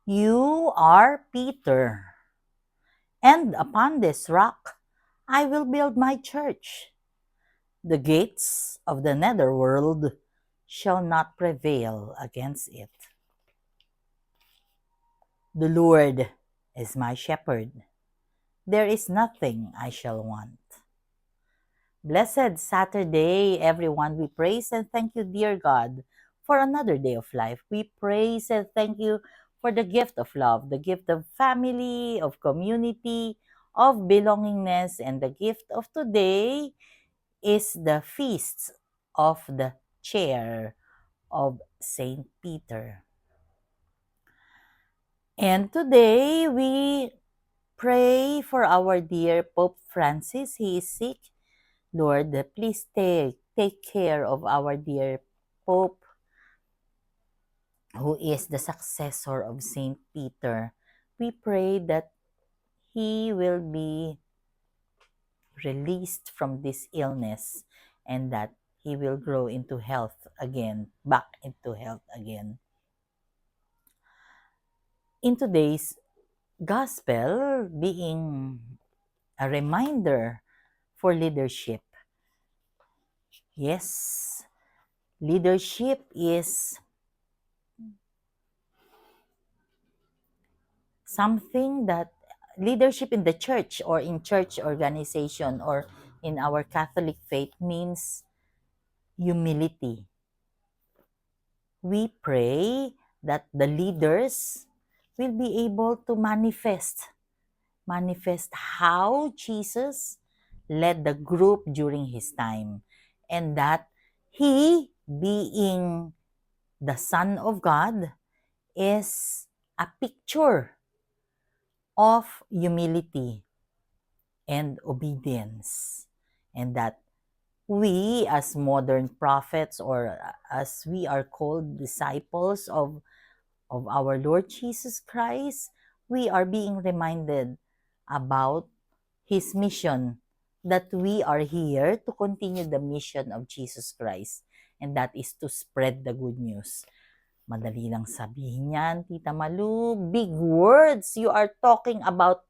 You are Peter, and upon this rock I will build my church. The gates of the netherworld shall not prevail against it. The Lord is my shepherd. There is nothing I shall want. Blessed Saturday, everyone. We praise and thank you, dear God, for another day of life. We praise and thank you for the gift of love, the gift of family, of community, of belongingness, and the gift of today is the feast of the chair of Saint Peter. And today we pray for our dear Pope Francis. He is sick. Lord, please take care of our dear Pope, who is the successor of Saint Peter. We pray that he will be released from this illness and that he will grow into health again, back into health again. In today's gospel, being a reminder for leadership. Yes, leadership is something that leadership in the church or in church organization or in our Catholic faith means humility. We pray that the leaders will be able to manifest how Jesus led the group during his time, and that he, being the Son of God, is a picture of humility and obedience, and that we as modern prophets, or as we are called disciples of our Lord Jesus Christ, we are being reminded about his mission, that we are here to continue the mission of Jesus Christ, and that is to spread the good news. Madali lang sabihin yan, Tita Malu. Big words. You are talking about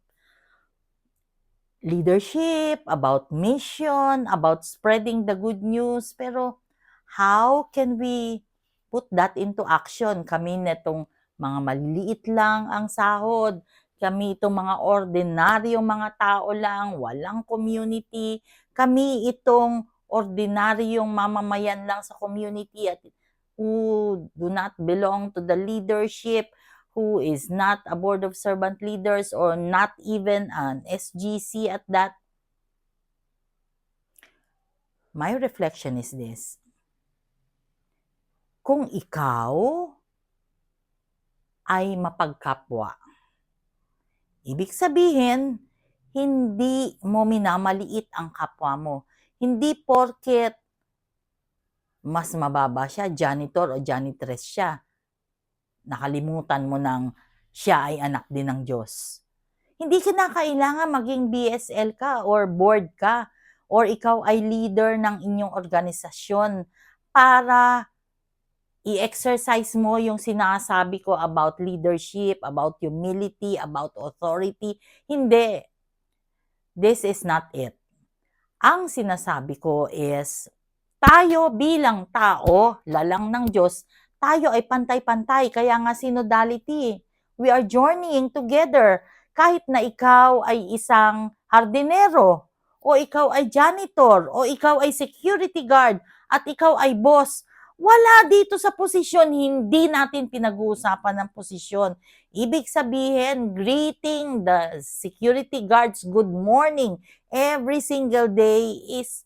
leadership, about mission, about spreading the good news. Pero how can we put that into action? Kami netong mga maliliit lang ang sahod. Kami itong mga ordinaryong mga tao lang, walang community. Kami itong ordinaryong mamamayan lang sa community at who do not belong to the leadership, who is not a board of servant leaders or not even an SGC at that. My reflection is this: kung ikaw ay mapagkapwa, ibig sabihin, hindi mo minamaliit ang kapwa mo. Hindi porket mas mababa siya, janitor o janitress siya, nakalimutan mo nang siya ay anak din ng Diyos. Hindi kinakailangan maging BSL ka or board ka or ikaw ay leader ng inyong organisasyon para i-exercise mo yung sinasabi ko about leadership, about humility, about authority. Hindi. This is not it. Ang sinasabi ko is, tayo bilang tao, lalang ng Diyos, tayo ay pantay-pantay. Kaya nga synodality. We are journeying together. Kahit na ikaw ay isang hardinero, o ikaw ay janitor, o ikaw ay security guard, at ikaw ay boss, wala dito sa posisyon, hindi natin pinag-uusapan ng posisyon. Ibig sabihin, greeting the security guards good morning every single day is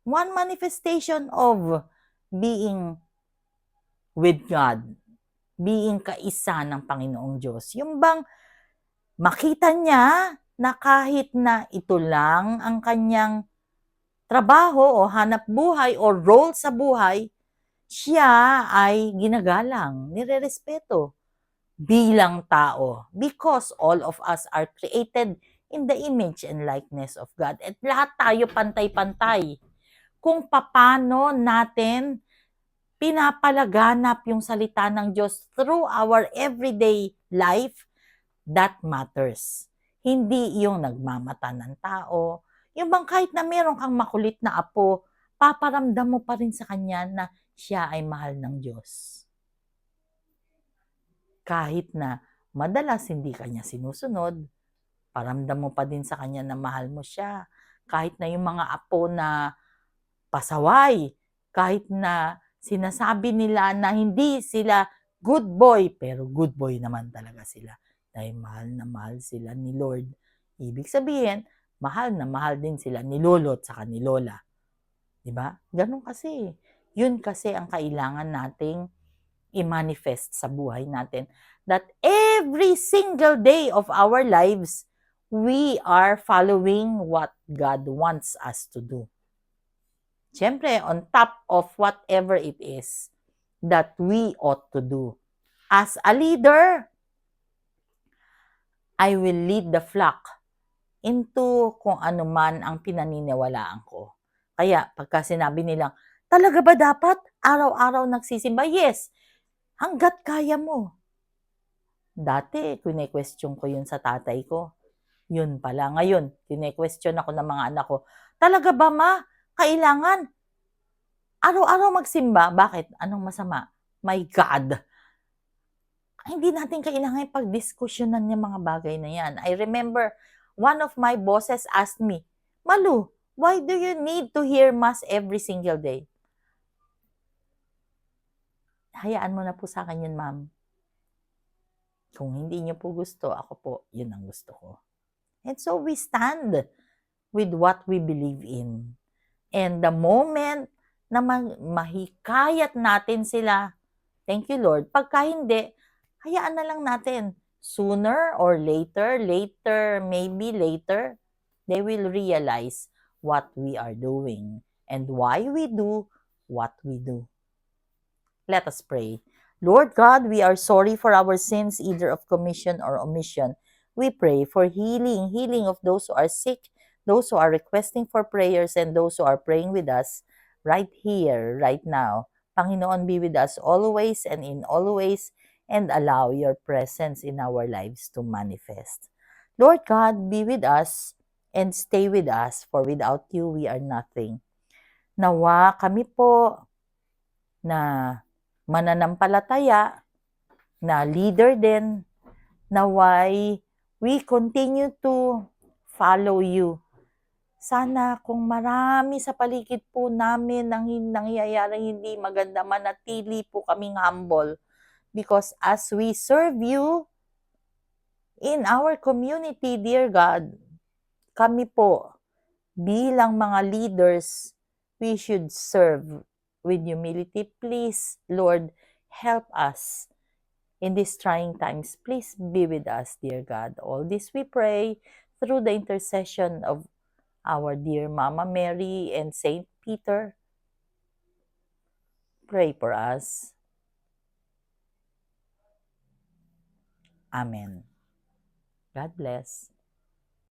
one manifestation of being with God, being kaisa ng Panginoong Diyos. Yung bang makita niya na kahit na ito lang ang kanyang trabaho o hanap buhay o role sa buhay, siya ay ginagalang, nirerespeto bilang tao, because all of us are created in the image and likeness of God. At lahat tayo pantay-pantay. Kung paano natin pinapalaganap yung salita ng Diyos through our everyday life, that matters. Hindi yung nagmamata ng tao. Yung bang kahit na meron kang makulit na apo, paparamdam mo pa rin sa kanya na siya ay mahal ng Diyos. Kahit na madalas hindi kanya sinusunod, paramdam mo pa din sa kanya na mahal mo siya. Kahit na yung mga apo na pasaway, kahit na sinasabi nila na hindi sila good boy, pero good boy naman talaga sila. Dahil mahal na mahal sila ni Lord. Ibig sabihin, mahal na mahal din sila ni Lolo at saka ni Lola. Diba? Ganun kasi. Yun kasi ang kailangan nating i-manifest sa buhay natin. That every single day of our lives, we are following what God wants us to do. Siyempre, on top of whatever it is that we ought to do. As a leader, I will lead the flock into kung ano man ang pinaniniwalaan ko. Kaya pagka sinabi nilang, talaga ba dapat araw-araw nagsisimba? Yes, hanggat kaya mo. Dati, kine-question ko yun sa tatay ko. Yun pala. Ngayon, kine-question ako ng mga anak ko. Talaga ba ma? Kailangan araw-araw magsimba? Bakit? Anong masama? My God! Hindi natin kailangan ipagdiskusyonan yung mga bagay na yan. I remember, one of my bosses asked me, Malu, why do you need to hear mass every single day? Hayaan mo na po sa akin yun, ma'am. Kung hindi niyo po gusto, ako po, yun ang gusto ko. And so we stand with what we believe in. And the moment na mahikayat natin sila, thank you Lord, pagka hindi, hayaan na lang natin. Sooner or later, maybe later, they will realize what we are doing and why we do what we do. Let us pray. Lord God, we are sorry for our sins, either of commission or omission. We pray for healing of those who are sick, those who are requesting for prayers, and those who are praying with us right here, right now. Panginoon, be with us always and in all ways, and allow your presence in our lives to manifest. Lord God, be with us and stay with us, for without you, we are nothing. Nawa kami po na mananampalataya, na leader din, naway we continue to follow you. Sana kung marami sa paligid po namin ang nangyayaring hindi maganda, manatili po kaming humble. Because as we serve you in our community, dear God, kami po bilang mga leaders, we should serve with humility. Please, Lord, help us in these trying times. Please be with us, dear God. All this we pray through the intercession of our dear Mama Mary and Saint Peter. Pray for us. Amen. God bless.